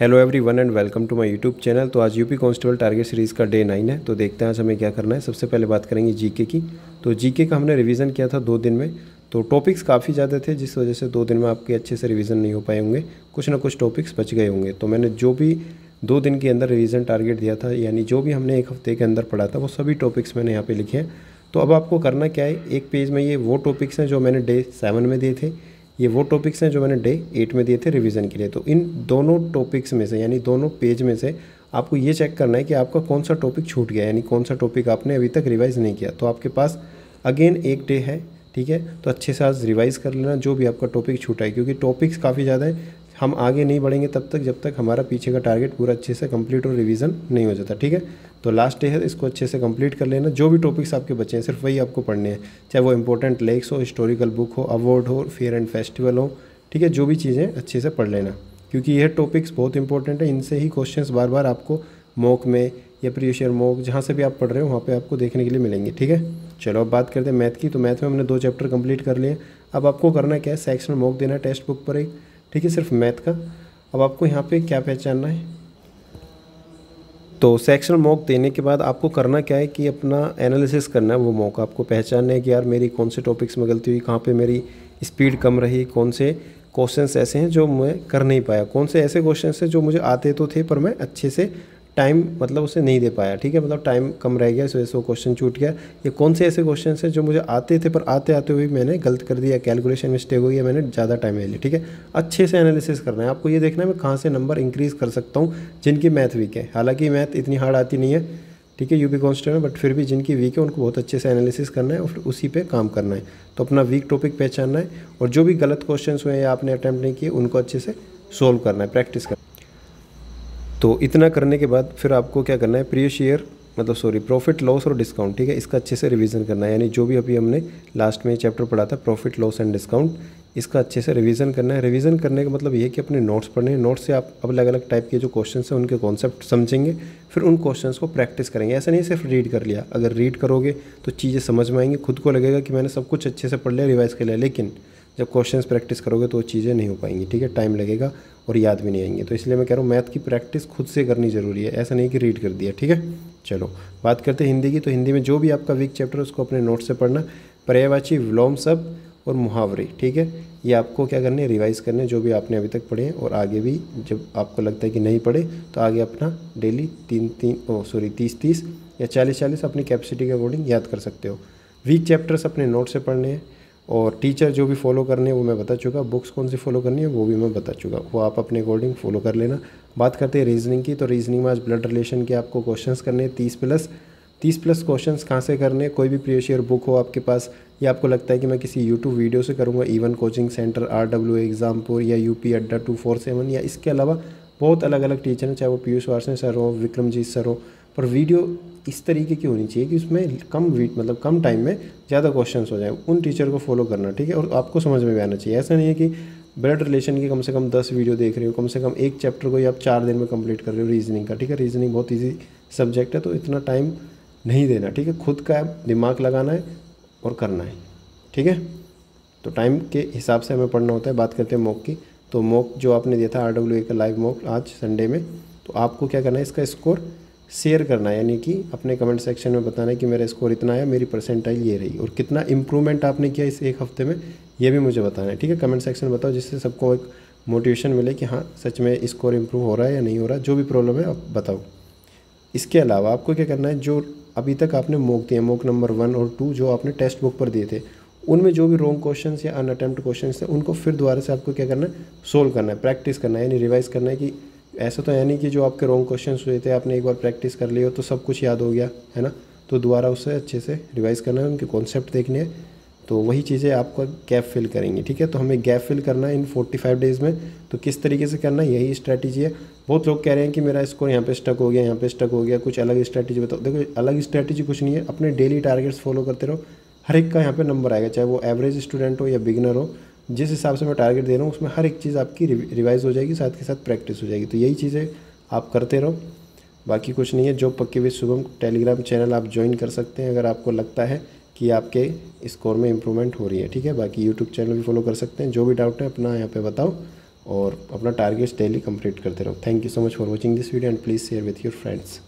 Hello everyone and welcome to my YouTube channel. तो आज UP constable target series का day 9 है। तो देखते हैं आज हमें क्या करना है। सबसे पहले बात करेंगे जीके की। तो जीके का हमने रिवीजन किया था 2 दिन में। तो टॉपिक्स काफ़ी ज़्यादा थे जिस वजह से 2 दिन में आपके अच्छे से रिवीजन नहीं हो पाए होंगे, कुछ ना कुछ टॉपिक्स बच गए होंगे। तो मैंने जो भी 2 दिन के अंदर रिवीजन टारगेट दिया था, यानी जो भी हमने 1 हफ्ते के अंदर पढ़ा था, वो सभी टॉपिक्स मैंने यहाँ पर लिखे हैं। तो अब आपको करना क्या है, एक पेज में ये वो टॉपिक्स हैं जो मैंने डे 7 में दिए थे, ये वो टॉपिक्स हैं जो मैंने डे 8 में दिए थे रिवीजन के लिए। तो इन दोनों टॉपिक्स में से, यानी दोनों पेज में से आपको ये चेक करना है कि आपका कौन सा टॉपिक छूट गया, यानी कौन सा टॉपिक आपने अभी तक रिवाइज़ नहीं किया। तो आपके पास अगेन एक डे है, ठीक है। तो अच्छे से आज रिवाइज़ कर लेना जो भी आपका टॉपिक छूटा है, क्योंकि टॉपिक्स काफ़ी ज़्यादा है। हम आगे नहीं बढ़ेंगे तब तक जब तक हमारा पीछे का टारगेट पूरा अच्छे से कंप्लीट और रिवीजन नहीं हो जाता, ठीक है। तो लास्ट डे है, इसको अच्छे से कंप्लीट कर लेना। जो भी टॉपिक्स आपके बचे हैं सिर्फ वही आपको पढ़ने हैं, चाहे वो इंपॉर्टेंट लेक्स हो, हिस्टोरिकल बुक हो, अवार्ड हो, फेयर एंड फेस्टिवल हो, ठीक है। जो भी चीज़ें अच्छे से पढ़ लेना, क्योंकि यह टॉपिक्स बहुत इंपॉर्टेंट है। इनसे ही क्वेश्चंस बार बार आपको मॉक में या प्रीवियस ईयर मॉक जहाँ से भी आप पढ़ रहे हो वहाँ पे आपको देखने के लिए मिलेंगे, ठीक है। चलो अब बात करते हैं मैथ की। तो मैथ में हमने 2 चैप्टर कंप्लीट कर लिए। अब आपको करना क्या है, सेक्शनल मॉक देना है टेक्स्ट बुक पर एक, ठीक है, सिर्फ मैथ का। अब आपको यहाँ पे क्या पहचानना है, तो सेक्शनल मॉक देने के बाद आपको करना क्या है कि अपना एनालिसिस करना है। वो मॉक आपको पहचानना है कि यार मेरी कौन से टॉपिक्स में गलती हुई, कहाँ पे मेरी स्पीड कम रही, कौन से क्वेश्चंस ऐसे हैं जो मैं कर नहीं पाया, कौन से ऐसे क्वेश्चंस हैं जो मुझे आते तो थे पर मैं अच्छे से टाइम मतलब उसे नहीं दे पाया, ठीक है, मतलब टाइम कम रह गया इस वजह से वो क्वेश्चन छूट गया। ये कौन से ऐसे क्वेश्चन हैं जो मुझे आते थे पर आते आते हुए मैंने गलत कर दिया, कैलकुलेशन मिस्टेक हो गई, मैंने ज़्यादा टाइम ले लिया, ठीक है। अच्छे से एनालिसिस करना है आपको। ये देखना है मैं कहाँ से नंबर इंक्रीज़ कर सकता हूँ जिनकी मैथ वीक है। हालांकि मैथ इतनी हार्ड आती नहीं है, ठीक है, यूपी कांस्टेबल में, बट फिर भी जिनकी वीक है उनको बहुत अच्छे से एनालिसिस करना है और फिर उसी पे काम करना है। तो अपना वीक टॉपिक पहचानना है और जो भी गलत क्वेश्चंस हुए या आपने अटैम्प्ट नहीं किए उनको अच्छे से सोल्व करना है, प्रैक्टिस करना है। तो इतना करने के बाद फिर आपको क्या करना है, प्रीवियस ईयर प्रॉफिट लॉस और डिस्काउंट, ठीक है, इसका अच्छे से रिवीजन करना है। यानी जो भी अभी हमने लास्ट में चैप्टर पढ़ा था प्रॉफिट लॉस एंड डिस्काउंट, इसका अच्छे से रिवीजन करना है। रिवीजन करने का मतलब ये है कि अपने नोट्स पढ़ने हैं। नोट्स से आप अलग अलग टाइप के जो क्वेश्चंस हैं उनके कॉन्सेप्ट समझेंगे, फिर उन क्वेश्चंस को प्रैक्टिस करेंगे। ऐसा नहीं सिर्फ रीड कर लिया, अगर रीड करोगे तो चीज़ें समझ में आएंगी, खुद को लगेगा कि मैंने सब कुछ अच्छे से पढ़ लिया, रिवाइज कर लिया, लेकिन जब क्वेश्चंस प्रैक्टिस करोगे तो वो चीज़ें नहीं हो पाएंगी, ठीक है, टाइम लगेगा और याद भी नहीं आएंगे। तो इसलिए मैं कह रहा हूँ मैथ की प्रैक्टिस खुद से करनी ज़रूरी है, ऐसा नहीं कि रीड कर दिया, ठीक है। चलो बात करते हैं हिंदी की। तो हिंदी में जो भी आपका वीक चैप्टर है उसको अपने नोट से पढ़ना। पर्यायवाची, विलोम शब्द और मुहावरे, ठीक है, ये आपको क्या करने हैं, रिवाइज़ करने, जो भी आपने अभी तक पढ़े हैं। और आगे भी जब आपको लगता है कि नहीं पढ़े तो आगे अपना डेली 30-30 या 40-40 अपनी कैपेसिटी के अकॉर्डिंग याद कर सकते हो। वीक चैप्टर्स अपने नोट से पढ़ने हैं और टीचर जो भी फॉलो करने हैं वो मैं बता चुका, बुक्स कौन सी फॉलो करनी है वो भी मैं बता चुका, वो आप अपने अकॉर्डिंग फॉलो कर लेना। बात करते हैं रीजनिंग की। तो रीजनिंग में आज ब्लड रिलेशन के आपको क्वेश्चंस करने हैं 30 प्लस क्वेश्चंस। कहाँ से करने हैं, कोई भी प्रीवियस ईयर बुक हो आपके पास, या आपको लगता है कि मैं किसी यूट्यूब वीडियो से करूँगा, even coaching centre, RWA Exampur या यूपी अड्डा 247, या इसके अलावा बहुत अलग अलग टीचर हैं, चाहे वो पीयूष वार्षण सर हो, विक्रमजीत सर हो, पर वीडियो इस तरीके की होनी चाहिए कि उसमें कम टाइम में ज़्यादा क्वेश्चंस हो जाए। उन टीचर को फॉलो करना, ठीक है, और आपको समझ में भी आना चाहिए। ऐसा नहीं है कि ब्लड रिलेशन की कम से कम 10 वीडियो देख रहे हो, कम से कम एक चैप्टर को ही आप 4 दिन में कंप्लीट कर रहे हो रीजनिंग का, ठीक है। रीजनिंग बहुत ईजी सब्जेक्ट है, तो इतना टाइम नहीं देना, ठीक है। खुद का दिमाग लगाना है और करना है, ठीक है। तो टाइम के हिसाब से हमें पढ़ना होता है। बात करते हैं मॉक की। तो मॉक जो आपने दिया था RWA का लाइव मॉक आज संडे में, तो आपको क्या करना है, इसका स्कोर शेयर करना है, यानी कि अपने कमेंट सेक्शन में बताना है कि मेरा स्कोर इतना आया, मेरी परसेंटाइल ये रही, और कितना इंप्रूवमेंट आपने किया इस 1 हफ्ते में ये भी मुझे बताना है, ठीक है। कमेंट सेक्शन में बताओ, जिससे सबको एक मोटिवेशन मिले कि हाँ सच में स्कोर इंप्रूव हो रहा है या नहीं हो रहा है। जो भी प्रॉब्लम है आप बताओ। इसके अलावा आपको क्या करना है, जो अभी तक आपने मॉक दिए, मॉक नंबर 1 और 2 जो आपने टेक्स्ट बुक पर दिए थे, उनमें जो भी रॉन्ग क्वेश्चंस या अनअटेम्प्ट क्वेश्चंस थे उनको फिर दोबारा से आपको क्या करना है, सोल्व करना है, प्रैक्टिस करना है, यानी रिवाइज करना है। कि ऐसा तो है नहीं कि जो आपके रॉन्ग क्वेश्चंस हुए थे आपने एक बार प्रैक्टिस कर लिया तो सब कुछ याद हो गया, है ना। तो दोबारा उससे अच्छे से रिवाइज करना है, उनके कॉन्सेप्ट देखने हैं, तो वही चीज़ें आपका गैप फिल करेंगी, ठीक है। तो हमें गैप फिल करना है इन 45 डेज़ में। तो किस तरीके से करना है, यही स्ट्रैटेजी है। बहुत लोग कह रहे हैं कि मेरा स्कोर यहाँ पे स्टक हो गया, यहाँ पे स्टक हो गया, कुछ अलग स्ट्रैटेजी बताओ। देखो अलग स्ट्रैटेजी कुछ नहीं है, अपने डेली टारगेट्स फॉलो करते रहो, हर एक का यहाँ पे नंबर आएगा, चाहे वो एवरेज स्टूडेंट हो या बिगिनर हो। जिस हिसाब से मैं टारगेट दे रहा हूँ उसमें हर एक चीज़ आपकी रिवाइज हो जाएगी, साथ के साथ प्रैक्टिस हो जाएगी। तो यही चीज़ें आप करते रहो, बाकी कुछ नहीं है। जॉब पक्की विद शुभम टेलीग्राम चैनल आप ज्वाइन कर सकते हैं अगर आपको लगता है कि आपके स्कोर में इंप्रूवमेंट हो रही है, ठीक है। बाकी यूट्यूब चैनल भी फॉलो कर सकते हैं। जो भी डाउट है अपना यहाँ पे बताओ, और अपना टारगेट्स डेली कंप्लीट करते रहो। Thank you so much for watching this video and please share with your friends.